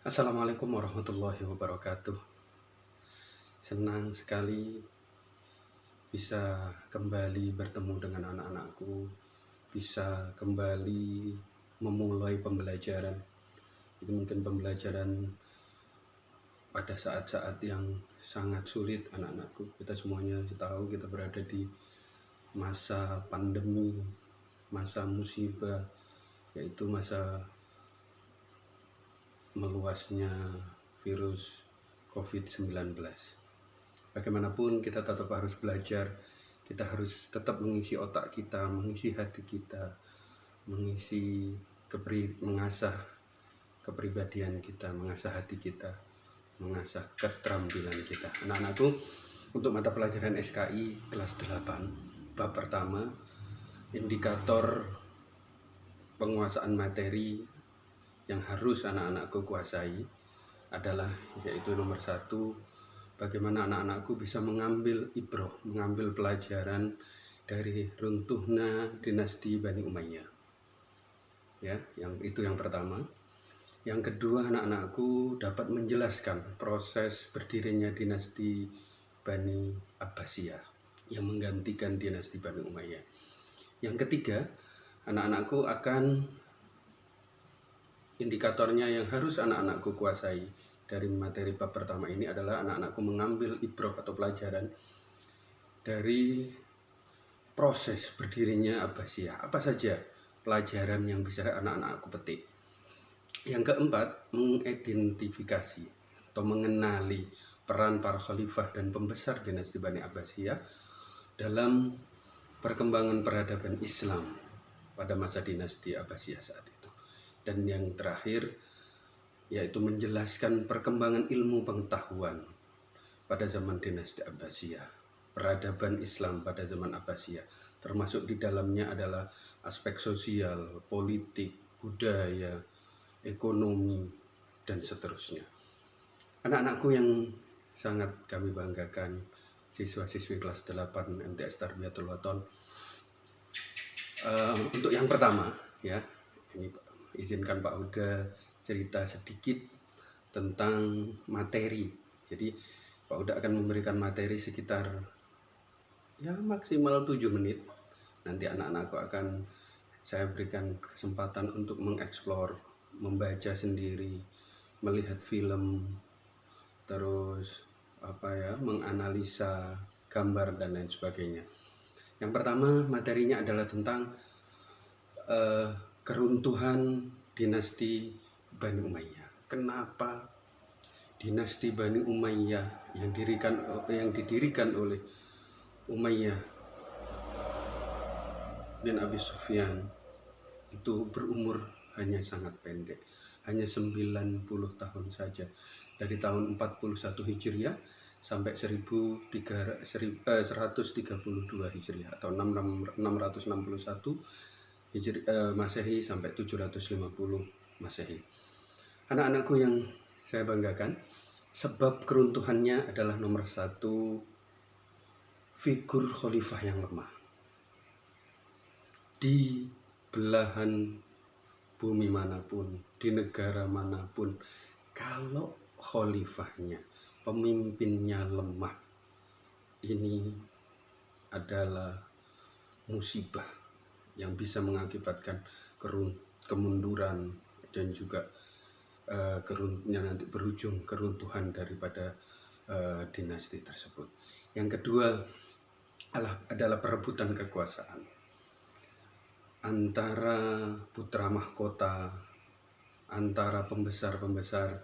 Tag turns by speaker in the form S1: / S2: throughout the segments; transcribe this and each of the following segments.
S1: Assalamualaikum warahmatullahi wabarakatuh. Senang sekali bisa kembali bertemu dengan anak-anakku, bisa kembali memulai pembelajaran. Itu mungkin pembelajaran pada saat-saat yang sangat sulit anak-anakku. Kita semuanya tahu kita berada di masa pandemi, masa musibah, yaitu masa meluasnya virus COVID-19. Bagaimanapun kita tetap harus belajar, kita harus tetap mengisi otak kita, mengisi hati kita, mengasah kepribadian kita, mengasah hati kita, mengasah keterampilan kita. Anak-anakku, untuk mata pelajaran SKI kelas 8, bab pertama, indikator penguasaan materi yang harus anak-anakku kuasai adalah yaitu nomor 1, bagaimana anak-anakku bisa mengambil ibroh, mengambil pelajaran dari runtuhnya dinasti Bani Umayyah. Ya, yang pertama. Yang kedua, anak-anakku dapat menjelaskan proses berdirinya dinasti Bani Abbasiyah yang menggantikan dinasti Bani Umayyah. Yang ketiga, anak-anakku akan indikatornya yang harus anak-anakku kuasai dari materi bab pertama ini adalah anak-anakku mengambil ibroh atau pelajaran dari proses berdirinya Abbasiyah. Apa saja pelajaran yang bisa anak-anakku petik? Yang keempat, mengidentifikasi atau mengenali peran para khalifah dan pembesar dinasti Bani Abbasiyah dalam perkembangan peradaban Islam pada masa dinasti Abbasiyah saat itu. Dan yang terakhir, yaitu menjelaskan perkembangan ilmu pengetahuan pada zaman dinasti Abbasiyah, peradaban Islam pada zaman Abbasiyah, termasuk di dalamnya adalah aspek sosial, politik, budaya, ekonomi, dan seterusnya. Anak-anakku yang sangat kami banggakan, siswa-siswi kelas 8 MTS Tarbiyatul Wathon. Untuk yang pertama, ya, ini izinkan Pak Huda cerita sedikit tentang materi. Jadi Pak Huda akan memberikan materi sekitar maksimal 7 menit. Nanti anak-anakku akan saya berikan kesempatan untuk mengeksplor, membaca sendiri, melihat film, terus menganalisa gambar dan lain sebagainya. Yang pertama, materinya adalah tentang keruntuhan dinasti Bani Umayyah. Kenapa dinasti Bani Umayyah yang didirikan oleh Umayyah bin Abi Sufyan itu berumur hanya sangat pendek, hanya 90 tahun saja, dari tahun 41 Hijriah sampai 1132 Hijriah atau 661 Masehi sampai 750 Masehi. Anak-anakku yang saya banggakan, sebab keruntuhannya adalah nomor 1, figur khalifah yang lemah. Di belahan bumi manapun, di negara manapun, kalau khalifahnya, pemimpinnya lemah, ini adalah musibah yang bisa mengakibatkan kemunduran dan juga yang nanti berujung keruntuhan daripada dinasti tersebut. Yang kedua adalah perebutan kekuasaan antara putra mahkota, antara pembesar-pembesar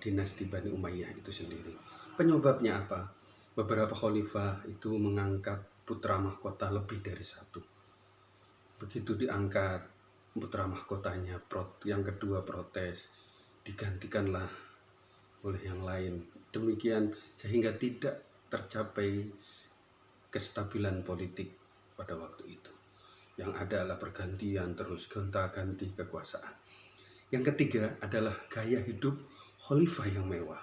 S1: dinasti Bani Umayyah itu sendiri. Penyebabnya apa? Beberapa khalifah itu mengangkat putra mahkota lebih dari 1. Begitu diangkat putra mahkotanya, yang kedua protes, digantikanlah oleh yang lain. Demikian sehingga tidak tercapai kestabilan politik pada waktu itu. Yang ada adalah pergantian, terus gonta-ganti kekuasaan. Yang ketiga adalah gaya hidup khalifah yang mewah.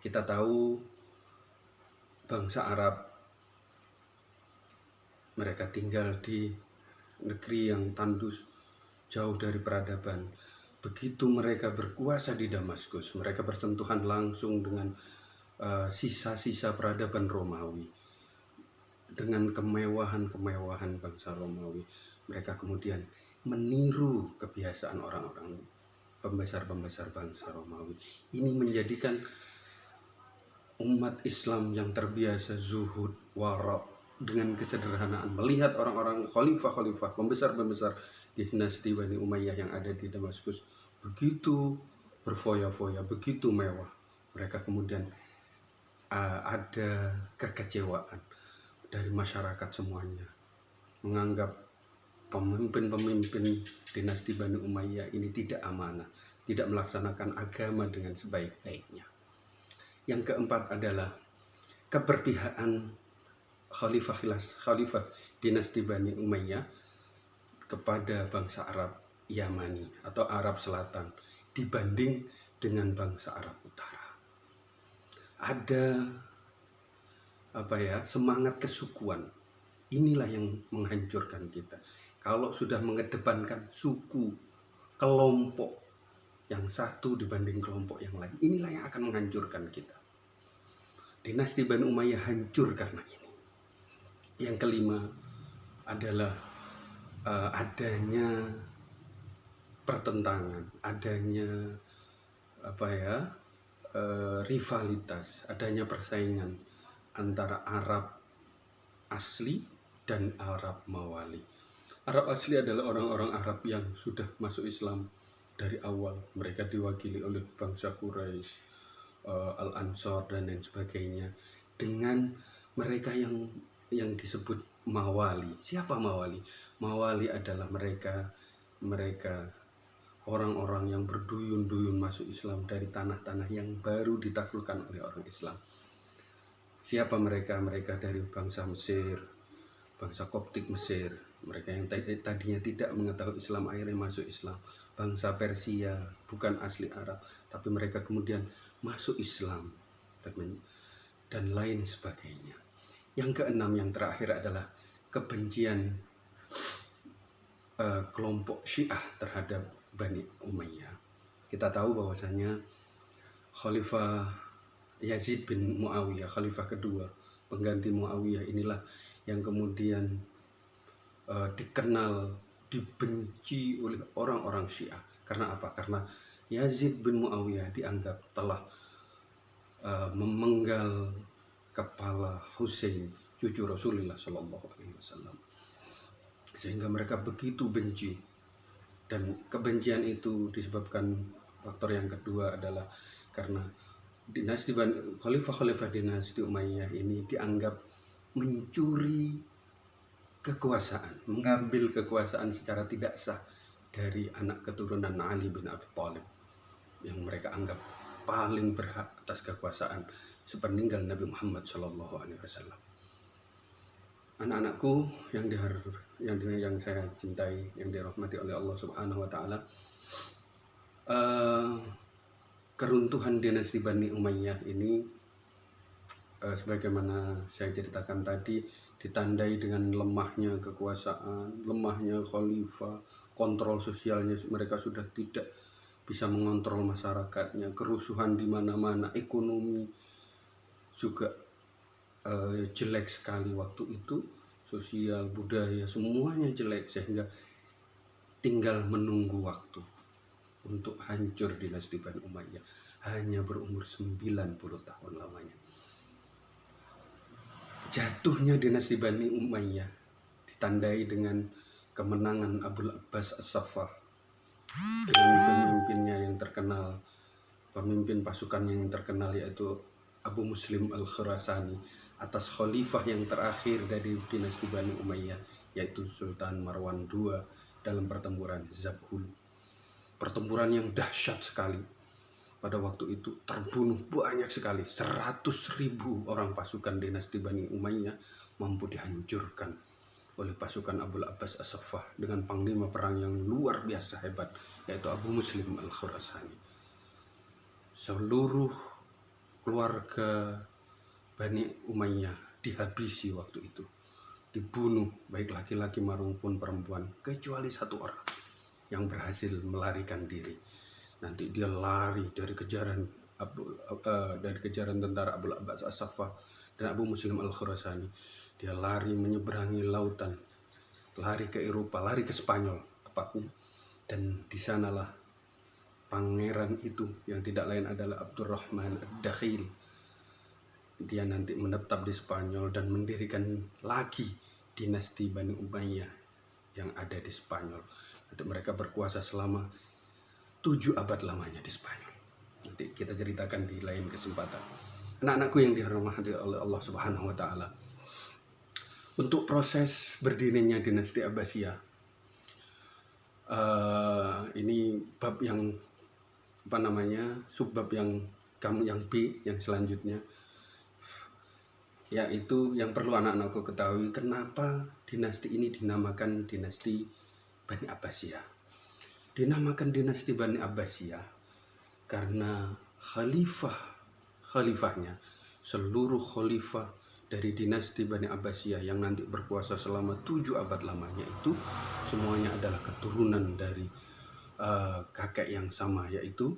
S1: Kita tahu bangsa Arab, mereka tinggal di negeri yang tandus, jauh dari peradaban. begitu mereka berkuasa di Damaskus, mereka bersentuhan langsung dengan sisa-sisa peradaban Romawi, dengan kemewahan-kemewahan bangsa Romawi. Mereka kemudian meniru kebiasaan orang-orang pembesar-pembesar bangsa Romawi. Ini menjadikan umat Islam yang terbiasa zuhud, wara' dengan kesederhanaan, melihat orang-orang khalifah-khalifah, pembesar-pembesar di dinasti Bani Umayyah yang ada di Damaskus begitu berfoya-foya, begitu mewah. Mereka kemudian ada kekecewaan dari masyarakat semuanya, menganggap pemimpin-pemimpin dinasti Bani Umayyah ini tidak amanah, tidak melaksanakan agama dengan sebaik-baiknya. Yang keempat adalah keberpihakan khalifah dinasti Bani Umayyah kepada bangsa Arab Yamani atau Arab Selatan dibanding dengan bangsa Arab Utara. Ada semangat kesukuan. Inilah yang menghancurkan kita. Kalau sudah mengedepankan suku, kelompok yang satu dibanding kelompok yang lain, inilah yang akan menghancurkan kita. Dinasti Bani Umayyah hancur karena ini. Yang kelima adalah adanya pertentangan, adanya rivalitas, adanya persaingan antara Arab asli dan Arab Mawali. Arab asli adalah orang-orang Arab yang sudah masuk Islam dari awal. Mereka diwakili oleh bangsa Quraisy, Al-Ansor dan lain sebagainya. Dengan mereka yang disebut Mawali. Siapa Mawali? Mawali adalah mereka orang-orang yang berduyun-duyun masuk Islam dari tanah-tanah yang baru ditaklukkan oleh orang Islam. Siapa mereka? Mereka dari bangsa Mesir, bangsa Koptik Mesir, mereka yang tadinya tidak mengetahui Islam akhirnya masuk Islam. Bangsa Persia, bukan asli Arab, tapi mereka kemudian masuk Islam dan lain sebagainya. Yang keenam, yang terakhir adalah kebencian kelompok Syiah terhadap Bani Umayyah. Kita tahu bahwasanya Khalifah Yazid bin Muawiyah, khalifah kedua, pengganti Muawiyah inilah yang kemudian dikenal, dibenci oleh orang-orang Syiah. Karena apa? Karena Yazid bin Muawiyah dianggap telah memenggal kepala Husain, cucu Rasulullah SAW. Sehingga mereka begitu benci. Dan kebencian itu disebabkan faktor yang kedua adalah karena khalifah-khalifah dinasti Umayyah ini dianggap mencuri kekuasaan, mengambil kekuasaan secara tidak sah dari anak keturunan Ali bin Abi Thalib yang mereka anggap paling berhak atas kekuasaan sepeninggal Nabi Muhammad SAW. Anak-anakku yang saya cintai, yang dirahmati oleh Allah Subhanahu wa taala, keruntuhan dinasti Bani Umayyah ini sebagaimana saya ceritakan tadi ditandai dengan lemahnya kekuasaan, lemahnya khalifah, kontrol sosialnya mereka sudah tidak bisa mengontrol masyarakatnya, kerusuhan di mana-mana, ekonomi juga jelek sekali waktu itu, sosial, budaya, semuanya jelek, sehingga tinggal menunggu waktu untuk hancur dinasti Bani Umayyah. Hanya berumur 90 tahun lamanya. Jatuhnya dinasti Bani Umayyah ditandai dengan kemenangan Abul Abbas As-Saffah dengan pemimpinnya yang terkenal, pemimpin pasukannya yang terkenal, yaitu Abu Muslim Al-Khurasani, atas khalifah yang terakhir dari dinasti Bani Umayyah, yaitu Sultan Marwan II dalam pertempuran Zabhul. Pertempuran yang dahsyat sekali. Pada waktu itu terbunuh banyak sekali, 100.000 orang pasukan dinasti Bani Umayyah mampu dihancurkan oleh pasukan Abul Abbas As-Saffah dengan panglima perang yang luar biasa hebat, yaitu Abu Muslim Al-Khurasani. Seluruh keluarga Bani Umayyah dihabisi waktu itu, dibunuh baik laki-laki maupun perempuan, kecuali satu orang, yang berhasil melarikan diri. Nanti dia lari dari kejaran tentara Abul Abbas As-Saffah dan Abu Muslim Al-Khurasani. Dia lari menyeberangi lautan, lari ke Eropa, lari ke Spanyol tepatnya. Dan di sanalah pangeran itu yang tidak lain adalah Abdurrahman Ad-Dakhil. Dia nanti menetap di Spanyol dan mendirikan lagi dinasti Bani Umayyah yang ada di Spanyol. Nanti mereka berkuasa selama 7 abad lamanya di Spanyol. Nanti kita ceritakan di lain kesempatan. Anak-anakku yang dirahmati oleh Allah Subhanahu wa taala. Untuk proses berdirinya dinasti Abbasiyah, ini bab yang subbab yang B yang selanjutnya, yaitu yang perlu anak-anakku ketahui, kenapa dinasti ini dinamakan dinasti Bani Abbasiyah. Dinamakan dinasti Bani Abbasiyah karena khalifahnya, seluruh khalifah dari dinasti Bani Abbasiyah yang nanti berkuasa selama 7 abad lamanya itu semuanya adalah keturunan dari kakek yang sama, yaitu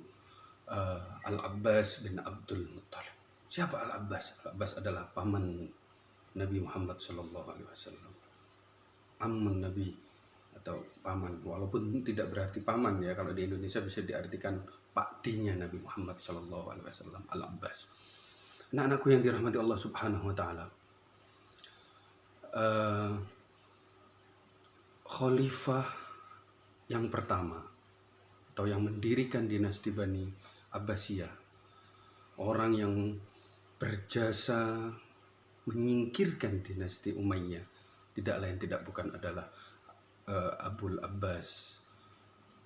S1: Al-Abbas bin Abdul Muttalib. Siapa Al-Abbas? Al-Abbas adalah paman Nabi Muhammad SAW, amun Nabi atau paman, walaupun tidak berarti paman ya, kalau di Indonesia bisa diartikan pakdinya Nabi Muhammad SAW, Al-Abbas. Anak-anakku yang dirahmati Allah Subhanahu wa taala, khalifah yang pertama atau yang mendirikan dinasti Bani Abbasiyah, orang yang berjasa menyingkirkan dinasti Umayyah, tidak lain tidak bukan adalah Abul Abbas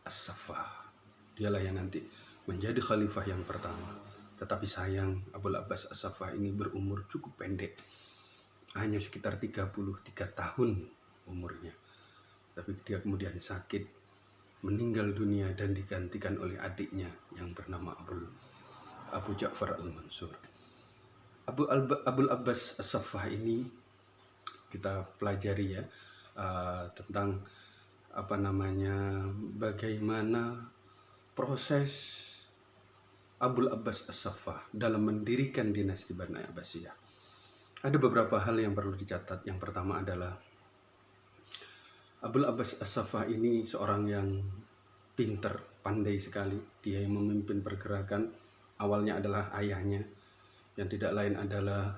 S1: As-Saffah. Dialah yang nanti menjadi khalifah yang pertama. Tetapi sayang, Abul Abbas As-Saffah ini berumur cukup pendek, hanya sekitar 33 tahun umurnya. Tapi dia kemudian sakit, meninggal dunia dan digantikan oleh adiknya yang bernama Abu Ja'far Al-Mansur. Abul Abbas As-Saffah ini kita pelajari ya, tentang bagaimana proses Abul Abbas As-Saffah dalam mendirikan dinasti Bani Abbasiyah. Ada beberapa hal yang perlu dicatat. Yang pertama adalah Abul Abbas As-Saffah ini seorang yang pinter, pandai sekali. Dia yang memimpin pergerakan. Awalnya adalah ayahnya, yang tidak lain adalah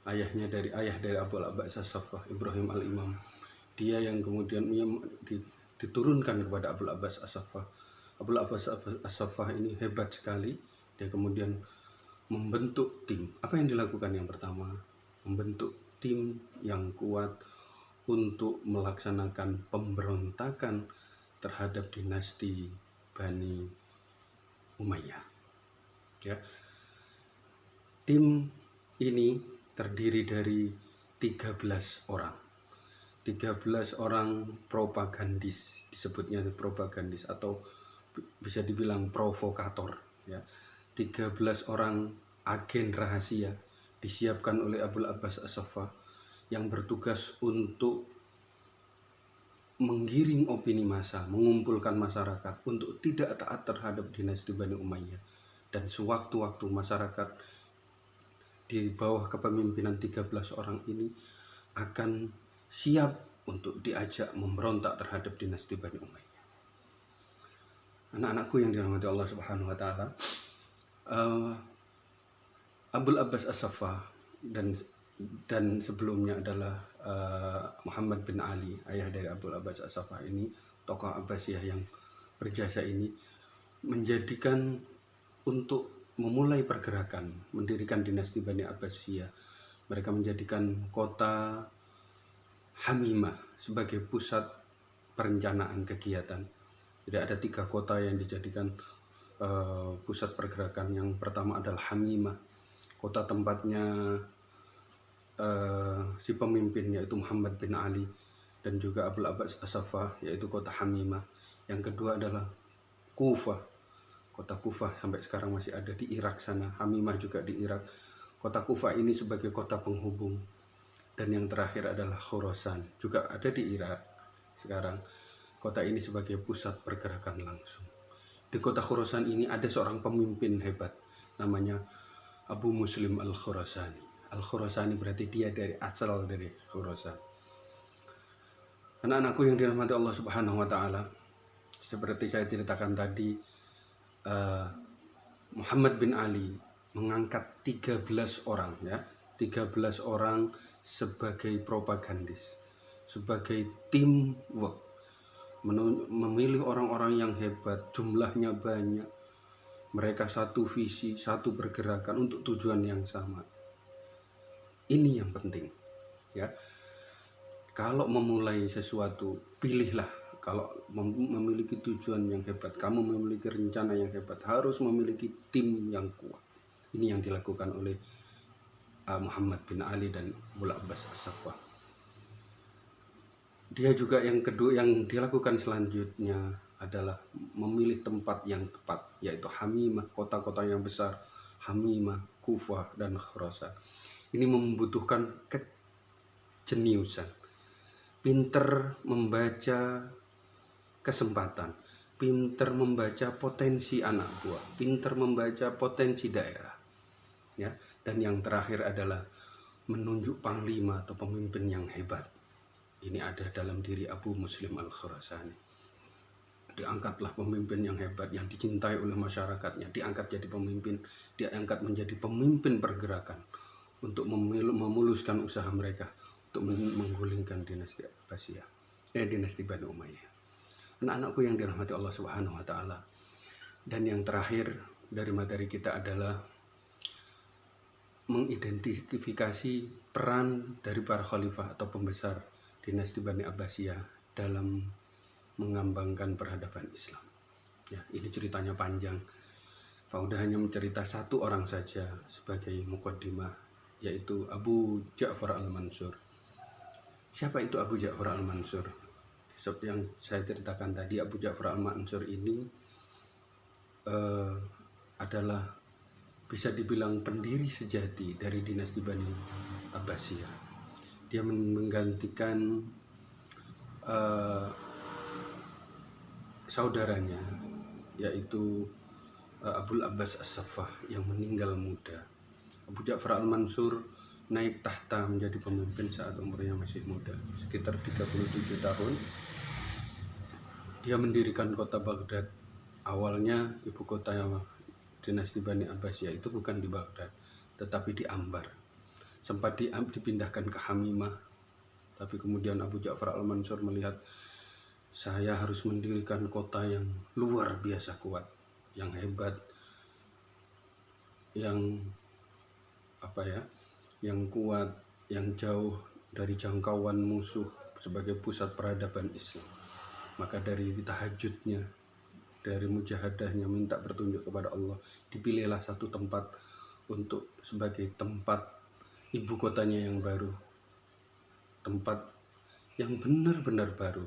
S1: ayah dari Abul Abbas As-Saffah, Ibrahim Al-Imam. Dia yang kemudian diturunkan kepada Abul Abbas As-Saffah. Abul Abbas As-Saffah ini hebat sekali. Dia kemudian membentuk tim. Apa yang dilakukan yang pertama? Membentuk tim yang kuat untuk melaksanakan pemberontakan terhadap dinasti Bani Umayyah. Ya. Tim ini terdiri dari 13 orang. 13 orang propagandis, disebutnya propagandis atau bisa dibilang provokator ya. 13 orang agen rahasia disiapkan oleh Abul Abbas As-Saffah yang bertugas untuk menggiring opini massa, mengumpulkan masyarakat untuk tidak taat terhadap dinasti Bani Umayyah. Dan sewaktu-waktu masyarakat di bawah kepemimpinan 13 orang ini akan siap untuk diajak memberontak terhadap dinasti Bani Umayyah. Anak-anakku yang dirahmati Allah Subhanahu wa taala, Abul Abbas As-Saffah dan sebelumnya adalah Muhammad bin Ali, ayah dari Abul Abbas As-Saffah ini, tokoh Abbasiyah yang berjasa ini, menjadikan untuk memulai pergerakan mendirikan dinasti Bani Abbasiyah. Mereka menjadikan kota Hamimah sebagai pusat perencanaan kegiatan. Jadi ada 3 kota yang dijadikan pusat pergerakan. Yang pertama adalah Hamimah, kota tempatnya si pemimpin yaitu Muhammad bin Ali dan juga Abul Abbas As-Saffah, yaitu kota Hamimah. Yang kedua adalah Kufah, kota Kufah sampai sekarang masih ada di Irak sana. Hamimah juga di Irak. Kota Kufah ini sebagai kota penghubung Dan yang terakhir adalah Khorasan, juga ada di Irak sekarang. Kota ini sebagai pusat pergerakan langsung. Di kota Khorasan ini ada seorang pemimpin hebat, namanya Abu Muslim Al-Khorasani. Al-Khorasani berarti dia asal dari Khorasan. Anak-anakku yang dirahmati Allah Subhanahu wa Ta'ala, seperti saya ceritakan tadi, Muhammad bin Ali mengangkat 13 orang, ya, 13 orang sebagai propagandis, sebagai teamwork, memilih orang-orang yang hebat, jumlahnya banyak, mereka satu visi, satu pergerakan untuk tujuan yang sama. Ini yang penting, ya. Kalau memulai sesuatu, pilihlah. Kalau memiliki tujuan yang hebat, kamu memiliki rencana yang hebat, harus memiliki tim yang kuat. Ini yang dilakukan oleh Muhammad bin Ali dan Abu Abbas As-Saffah. Dia juga yang kedua yang dilakukan selanjutnya adalah memilih tempat yang tepat, yaitu Hamimah, kota-kota yang besar, Hamimah, Kufah, dan Khorasan. Ini membutuhkan kejeniusan, pinter membaca kesempatan, pinter membaca potensi anak buah, pinter membaca potensi daerah, ya. Dan yang terakhir adalah menunjuk panglima atau pemimpin yang hebat. Ini ada dalam diri Abu Muslim Al-Khorasani. Diangkatlah pemimpin yang hebat, yang dicintai oleh masyarakatnya, diangkat jadi pemimpin, diangkat menjadi pemimpin pergerakan untuk memuluskan usaha mereka untuk menggulingkan dinasti Abbasiyah, dinasti Bani Umayyah. Anak-anakku yang dirahmati Allah Subhanahu wa Ta'ala. Dan yang terakhir dari materi kita adalah mengidentifikasi peran dari para khalifah atau pembesar dinasti Bani Abbasiyah dalam mengambangkan peradaban Islam. Ya, ini ceritanya panjang. Pak Uda hanya mencerita satu orang saja sebagai muqaddimah, yaitu Abu Ja'far Al-Mansur. Siapa itu Abu Ja'far Al-Mansur? Yang saya ceritakan tadi, Abu Ja'far Al-Mansur ini adalah bisa dibilang pendiri sejati dari dinasti Bani Abbasiyah. Dia menggantikan saudaranya, yaitu Abu Abbas As-Saffah yang meninggal muda. Abu Ja'far Al-Mansur naik tahta menjadi pemimpin saat umurnya masih muda, sekitar 37 tahun. Dia mendirikan kota Baghdad. Awalnya ibu kota dinasti Bani Abbasiyah itu bukan di Baghdad, tetapi di Ambar. Sempat dipindahkan ke Hamimah, tapi kemudian Abu Ja'far Al-Mansur melihat, saya harus mendirikan kota yang luar biasa kuat, yang hebat, yang yang kuat, yang jauh dari jangkauan musuh sebagai pusat peradaban Islam. Maka dari tahajudnya, dari mujahadahnya, minta petunjuk kepada Allah, dipilihlah satu tempat untuk sebagai tempat ibu kotanya yang baru, tempat yang benar-benar baru,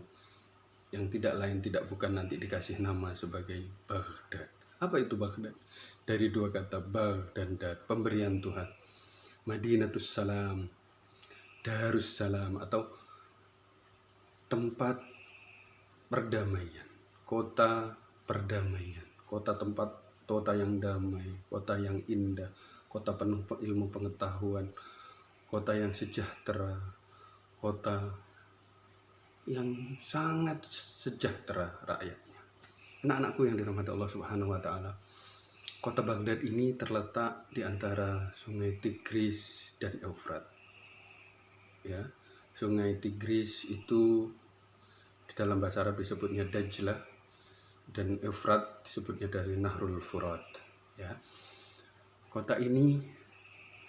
S1: yang tidak lain tidak bukan nanti dikasih nama sebagai Baghdad. Apa itu Baghdad? Dari dua kata Bagh dan Dad, pemberian Tuhan. Madinatus Salam, Darus Salam, atau tempat perdamaian, kota perdamaian, kota yang damai, kota yang indah, kota penuh ilmu pengetahuan, kota yang sejahtera, kota yang sangat sejahtera rakyatnya. Anak-anakku yang dirahmati Allah Subhanahu wa Ta'ala, kota Baghdad ini terletak di antara Sungai Tigris dan Eufrat. Ya, Sungai Tigris itu di dalam bahasa Arab disebutnya Dajlah, dan Eufrat disebutnya dari Nahrul Furat. Ya, kota ini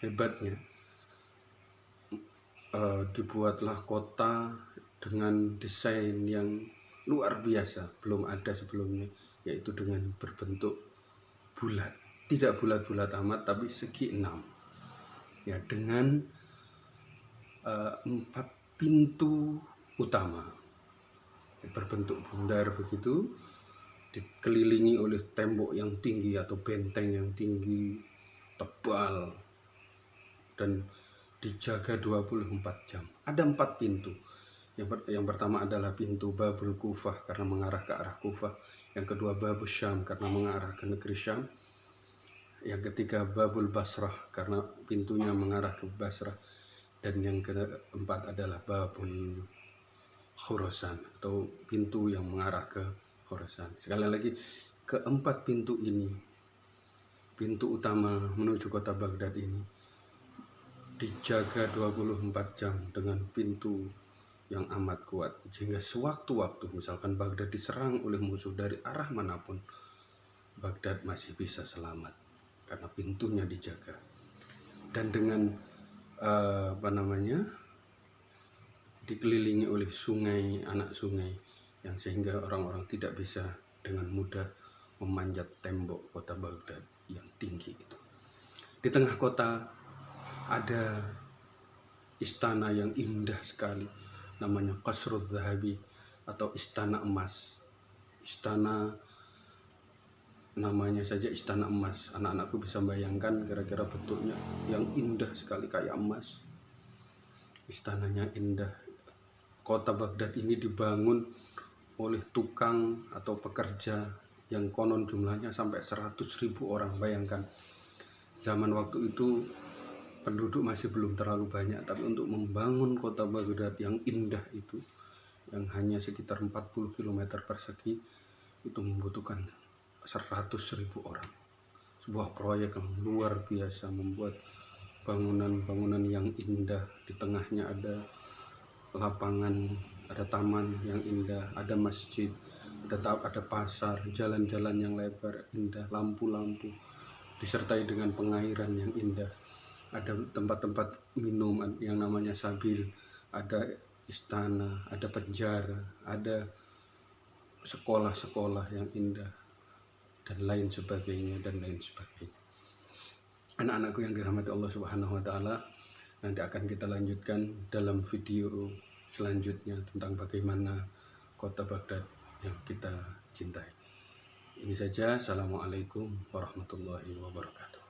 S1: hebatnya dibuatlah kota dengan desain yang luar biasa, belum ada sebelumnya, yaitu dengan berbentuk bulat, tidak bulat-bulat amat, tapi segi 6, ya, dengan 4 pintu utama, berbentuk bundar begitu, dikelilingi oleh tembok yang tinggi atau benteng yang tinggi, tebal, dan dijaga 24 jam. Ada 4 pintu. Yang pertama adalah pintu Babul Kufah karena mengarah ke arah Kufah. Yang kedua Babul Syam karena mengarah ke negeri Syam. Yang ketiga Babul Basrah karena pintunya mengarah ke Basrah. Dan yang keempat adalah Babul Khurasan atau pintu yang mengarah ke Khurasan. Sekali lagi, keempat pintu ini, pintu utama menuju kota Baghdad ini, dijaga 24 jam dengan pintu yang amat kuat, sehingga sewaktu-waktu misalkan Baghdad diserang oleh musuh dari arah manapun, Baghdad masih bisa selamat karena pintunya dijaga. Dan dengan dikelilingi oleh sungai, anak sungai, yang sehingga orang-orang tidak bisa dengan mudah memanjat tembok kota Baghdad yang tinggi itu. Di tengah kota ada istana yang indah sekali, namanya Qasrul Zahabi atau Istana Emas. Istana, namanya saja Istana Emas. Anak-anakku bisa bayangkan kira-kira bentuknya yang indah sekali kayak emas. Istananya indah. Kota Baghdad ini dibangun oleh tukang atau pekerja yang konon jumlahnya sampai 100.000 orang. Bayangkan, zaman waktu itu penduduk masih belum terlalu banyak, tapi untuk membangun kota Baghdad yang indah itu, yang hanya sekitar 40 km persegi, itu membutuhkan 100.000 orang. Sebuah proyek yang luar biasa, membuat bangunan-bangunan yang indah. Di tengahnya ada lapangan, ada taman yang indah, ada masjid, ada pasar, jalan-jalan yang lebar, indah, lampu-lampu, disertai dengan pengairan yang indah. Ada tempat-tempat minum yang namanya sabil, ada istana, ada penjara, ada sekolah-sekolah yang indah, dan lain sebagainya, dan lain sebagainya. Anak-anakku yang dirahmati Allah Subhanahu wa Ta'ala, nanti akan kita lanjutkan dalam video selanjutnya tentang bagaimana kota Baghdad yang kita cintai. Ini saja. Assalamualaikum warahmatullahi wabarakatuh.